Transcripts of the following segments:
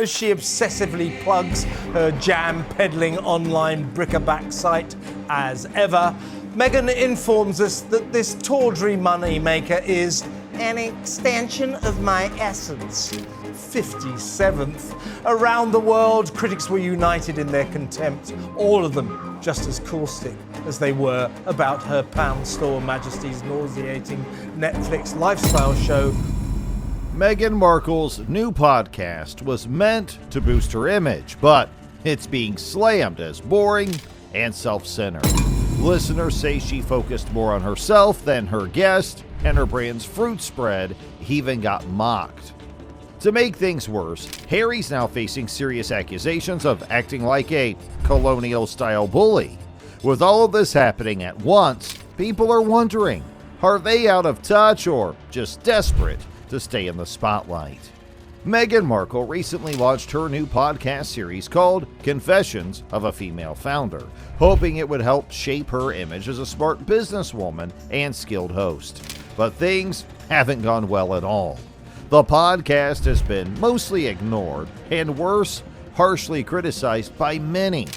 As she obsessively plugs her jam-peddling online bric-a-brac site as ever, Meghan informs us that this tawdry moneymaker is an extension of my essence. 57th. Around the world, critics were united in their contempt, all of them just as caustic as they were about her pound store majesty's nauseating Netflix lifestyle show. Meghan Markle's new podcast was meant to boost her image, but it's being slammed as boring and self-centered. Listeners say she focused more on herself than her guest, and her brand's fruit spread even got mocked. To make things worse, Harry's now facing serious accusations of acting like a colonial-style bully. With all of this happening at once, people are wondering, are they out of touch or just desperate to stay in the spotlight? Meghan Markle recently launched her new podcast series called Confessions of a Female Founder, hoping it would help shape her image as a smart businesswoman and skilled host. But things haven't gone well at all. The podcast has been mostly ignored, and worse, harshly criticized by many.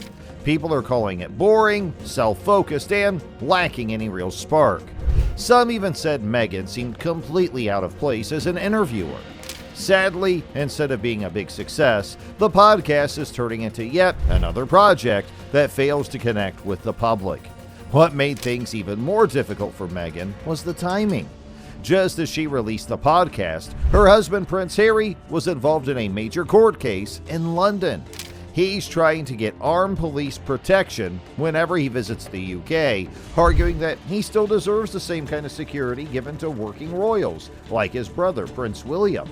People are calling it boring, self-focused, and lacking any real spark. Some even said Meghan seemed completely out of place as an interviewer. Sadly, instead of being a big success, the podcast is turning into yet another project that fails to connect with the public. What made things even more difficult for Meghan was the timing. Just as she released the podcast, her husband Prince Harry was involved in a major court case in London. He's trying to get armed police protection whenever he visits the UK, arguing that he still deserves the same kind of security given to working royals, like his brother Prince William.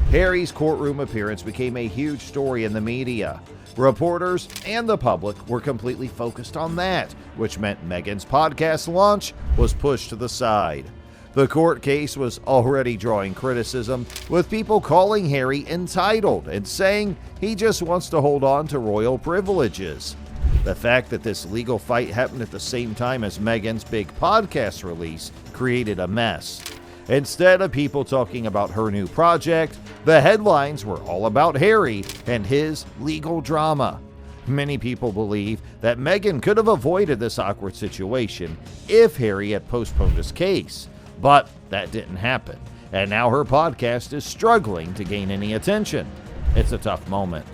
Harry's courtroom appearance became a huge story in the media. Reporters and the public were completely focused on that, which meant Meghan's podcast launch was pushed to the side. The court case was already drawing criticism, with people calling Harry entitled and saying he just wants to hold on to royal privileges. The fact that this legal fight happened at the same time as Meghan's big podcast release created a mess. Instead of people talking about her new project, the headlines were all about Harry and his legal drama. Many people believe that Meghan could have avoided this awkward situation if Harry had postponed his case. But that didn't happen, and now her podcast is struggling to gain any attention. It's a tough moment.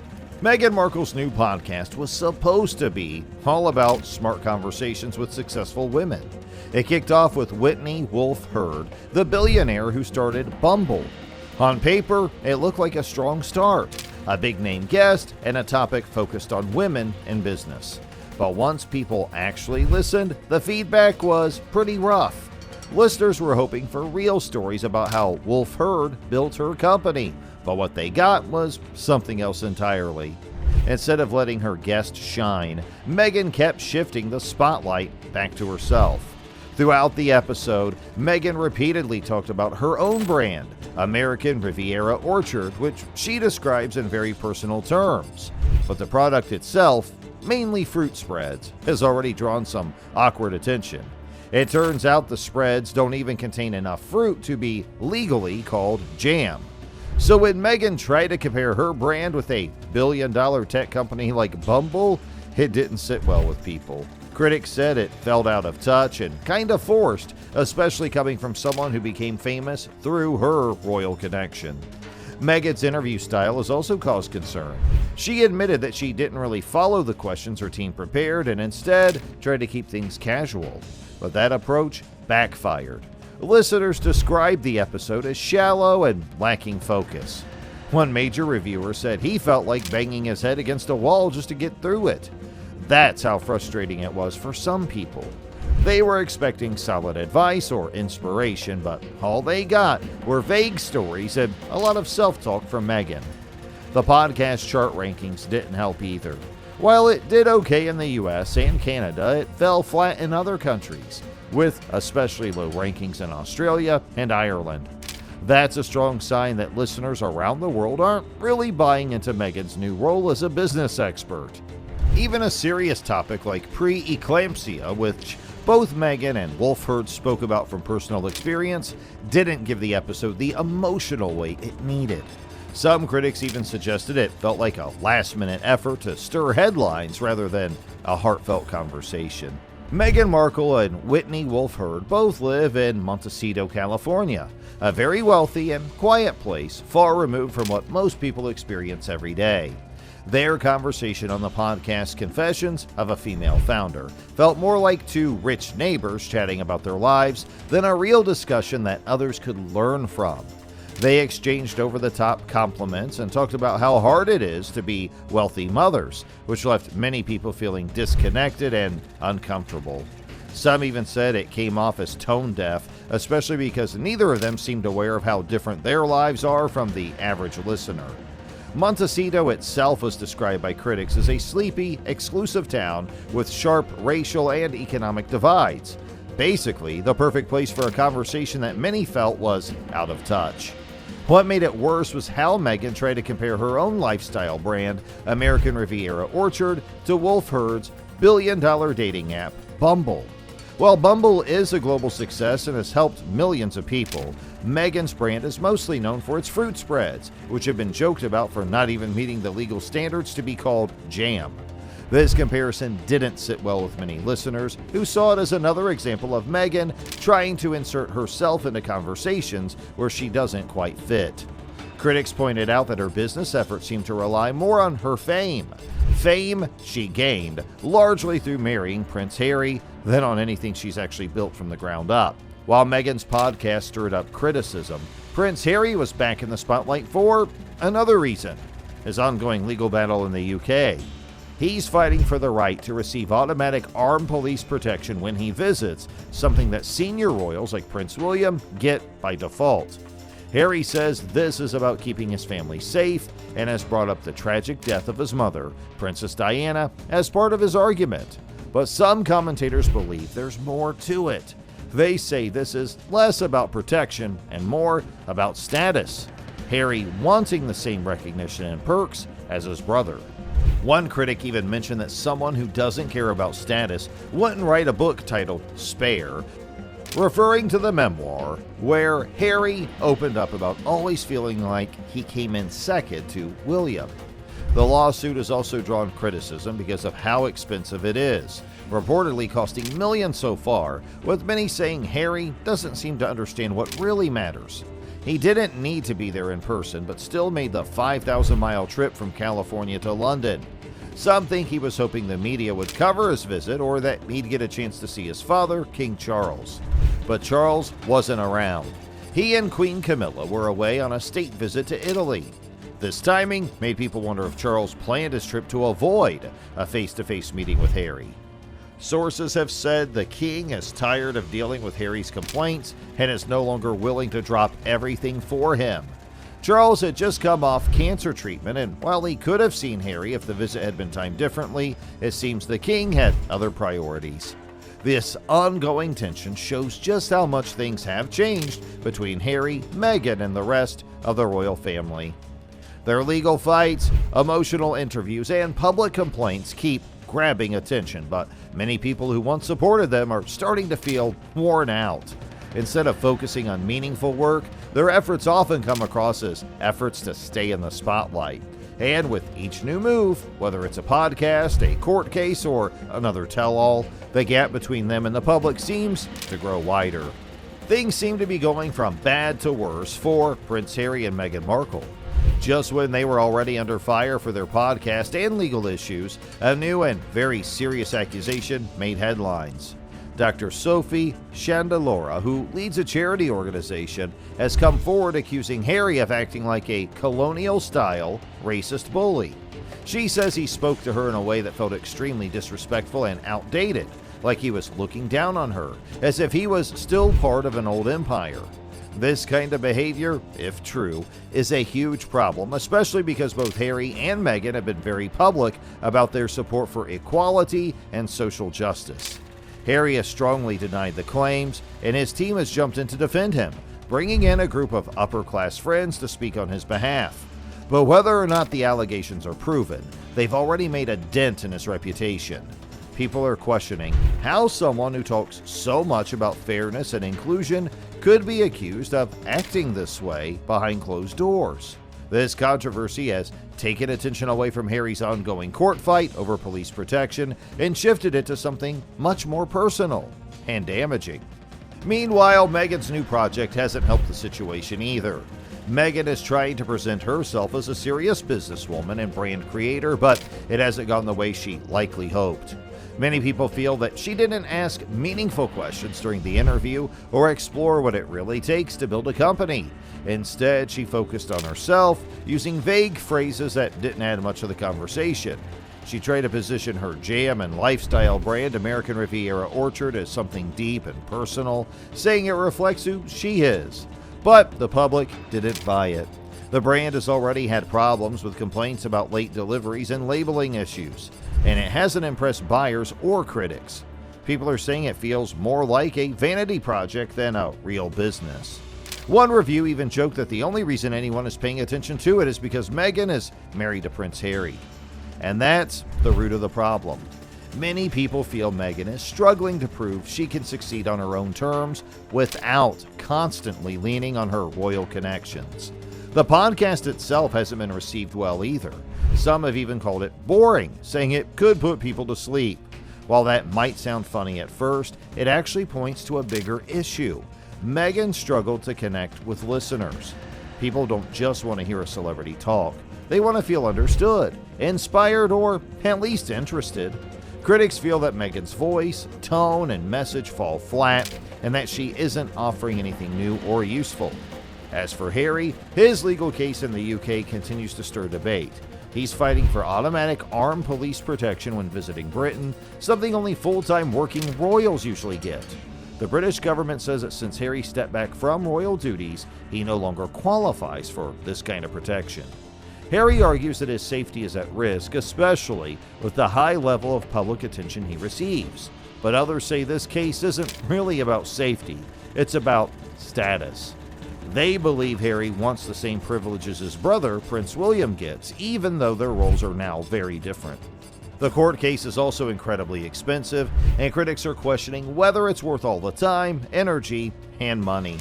Meghan Markle's new podcast was supposed to be all about smart conversations with successful women. It kicked off with Whitney Wolfe Herd, the billionaire who started Bumble. On paper, it looked like a strong start, a big-name guest, and a topic focused on women in business. But once people actually listened, the feedback was pretty rough. Listeners were hoping for real stories about how Wolfe Herd built her company, but what they got was something else entirely. Instead of letting her guest shine, Meghan kept shifting the spotlight back to herself. Throughout the episode, Meghan repeatedly talked about her own brand, American Riviera Orchard, which she describes in very personal terms. But the product itself, mainly fruit spreads, has already drawn some awkward attention. It turns out the spreads don't even contain enough fruit to be legally called jam. So when Meghan tried to compare her brand with a billion-dollar tech company like Bumble, it didn't sit well with people. Critics said it felt out of touch and kind of forced, especially coming from someone who became famous through her royal connection. Meghan's interview style has also caused concern. She admitted that she didn't really follow the questions her team prepared and instead tried to keep things casual. But that approach backfired. Listeners described the episode as shallow and lacking focus. One major reviewer said he felt like banging his head against a wall just to get through it. That's how frustrating it was for some people. They were expecting solid advice or inspiration, but all they got were vague stories and a lot of self-talk from Meghan. The podcast chart rankings didn't help either. While it did okay in the US and Canada, it fell flat in other countries, with especially low rankings in Australia and Ireland. That's a strong sign that listeners around the world aren't really buying into Meghan's new role as a business expert. Even a serious topic like pre-eclampsia, which both Meghan and Wolfe Herd spoke about from personal experience, didn't give the episode the emotional weight it needed. Some critics even suggested it felt like a last-minute effort to stir headlines rather than a heartfelt conversation. Meghan Markle and Whitney Wolfe Herd both live in Montecito, California, a very wealthy and quiet place far removed from what most people experience every day. Their conversation on the podcast Confessions of a Female Founder felt more like two rich neighbors chatting about their lives than a real discussion that others could learn from. They exchanged over-the-top compliments and talked about how hard it is to be wealthy mothers, which left many people feeling disconnected and uncomfortable. Some even said it came off as tone-deaf, especially because neither of them seemed aware of how different their lives are from the average listener. Montecito itself was described by critics as a sleepy, exclusive town with sharp racial and economic divides. Basically, the perfect place for a conversation that many felt was out of touch. What made it worse was how Meghan tried to compare her own lifestyle brand, American Riviera Orchard, to Wolfe Herd's billion-dollar dating app, Bumble. While Bumble is a global success and has helped millions of people, Meghan's brand is mostly known for its fruit spreads, which have been joked about for not even meeting the legal standards to be called jam. This comparison didn't sit well with many listeners, who saw it as another example of Meghan trying to insert herself into conversations where she doesn't quite fit. Critics pointed out that her business efforts seem to rely more on her fame. Fame she gained largely through marrying Prince Harry than on anything she's actually built from the ground up. While Meghan's podcast stirred up criticism, Prince Harry was back in the spotlight for another reason: his ongoing legal battle in the UK. He's fighting for the right to receive automatic armed police protection when he visits, something that senior royals like Prince William get by default. Harry says this is about keeping his family safe and has brought up the tragic death of his mother, Princess Diana, as part of his argument. But some commentators believe there's more to it. They say this is less about protection and more about status, Harry wanting the same recognition and perks as his brother. One critic even mentioned that someone who doesn't care about status wouldn't write a book titled Spare, referring to the memoir where Harry opened up about always feeling like he came in second to William. The lawsuit has also drawn criticism because of how expensive it is, reportedly costing millions so far, with many saying Harry doesn't seem to understand what really matters. He didn't need to be there in person, but still made the 5,000-mile trip from California to London. Some think he was hoping the media would cover his visit or that he'd get a chance to see his father, King Charles. But Charles wasn't around. He and Queen Camilla were away on a state visit to Italy. This timing made people wonder if Charles planned his trip to avoid a face-to-face meeting with Harry. Sources have said the king is tired of dealing with Harry's complaints and is no longer willing to drop everything for him. Charles had just come off cancer treatment, and while he could have seen Harry if the visit had been timed differently, it seems the king had other priorities. This ongoing tension shows just how much things have changed between Harry, Meghan, and the rest of the royal family. Their legal fights, emotional interviews, and public complaints keep grabbing attention, but many people who once supported them are starting to feel worn out. Instead of focusing on meaningful work, their efforts often come across as efforts to stay in the spotlight. And with each new move, whether it's a podcast, a court case, or another tell-all, the gap between them and the public seems to grow wider. Things seem to be going from bad to worse for Prince Harry and Meghan Markle. Just when they were already under fire for their podcast and legal issues, a new and very serious accusation made headlines. Dr. Sophie Chandelora, who leads a charity organization, has come forward accusing Harry of acting like a colonial-style racist bully. She says he spoke to her in a way that felt extremely disrespectful and outdated, like he was looking down on her, as if he was still part of an old empire. This kind of behavior, if true, is a huge problem, especially because both Harry and Meghan have been very public about their support for equality and social justice. Harry has strongly denied the claims, and his team has jumped in to defend him, bringing in a group of upper-class friends to speak on his behalf. But whether or not the allegations are proven, they've already made a dent in his reputation. People are questioning how someone who talks so much about fairness and inclusion could be accused of acting this way behind closed doors. This controversy has taken attention away from Harry's ongoing court fight over police protection and shifted it to something much more personal and damaging. Meanwhile, Meghan's new project hasn't helped the situation either. Meghan is trying to present herself as a serious businesswoman and brand creator, but it hasn't gone the way she likely hoped. Many people feel that she didn't ask meaningful questions during the interview or explore what it really takes to build a company. Instead, she focused on herself, using vague phrases that didn't add much to the conversation. She tried to position her jam and lifestyle brand, American Riviera Orchard, as something deep and personal, saying it reflects who she is. But the public didn't buy it. The brand has already had problems with complaints about late deliveries and labeling issues, and it hasn't impressed buyers or critics. People are saying it feels more like a vanity project than a real business. One review even joked that the only reason anyone is paying attention to it is because Meghan is married to Prince Harry. And that's the root of the problem. Many people feel Meghan is struggling to prove she can succeed on her own terms without constantly leaning on her royal connections. The podcast itself hasn't been received well either. Some have even called it boring, saying it could put people to sleep. While that might sound funny at first, it actually points to a bigger issue. Meghan struggled to connect with listeners. People don't just want to hear a celebrity talk. They want to feel understood, inspired, or at least interested. Critics feel that Meghan's voice, tone, and message fall flat, and that she isn't offering anything new or useful. As for Harry, his legal case in the UK continues to stir debate. He's fighting for automatic armed police protection when visiting Britain, something only full-time working royals usually get. The British government says that since Harry stepped back from royal duties, he no longer qualifies for this kind of protection. Harry argues that his safety is at risk, especially with the high level of public attention he receives. But others say this case isn't really about safety, it's about status. They believe Harry wants the same privileges his brother, Prince William, gets, even though their roles are now very different. The court case is also incredibly expensive, and critics are questioning whether it's worth all the time, energy, and money.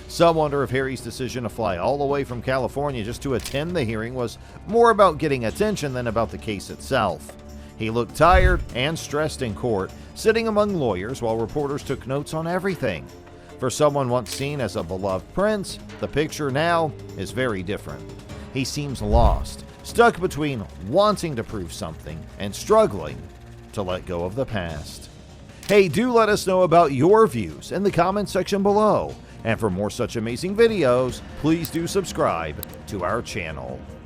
Some wonder if Harry's decision to fly all the way from California just to attend the hearing was more about getting attention than about the case itself. He looked tired and stressed in court, sitting among lawyers while reporters took notes on everything. For someone once seen as a beloved prince, the picture now is very different. He seems lost, stuck between wanting to prove something and struggling to let go of the past. Hey, do let us know about your views in the comments section below. And for more such amazing videos, please do subscribe to our channel.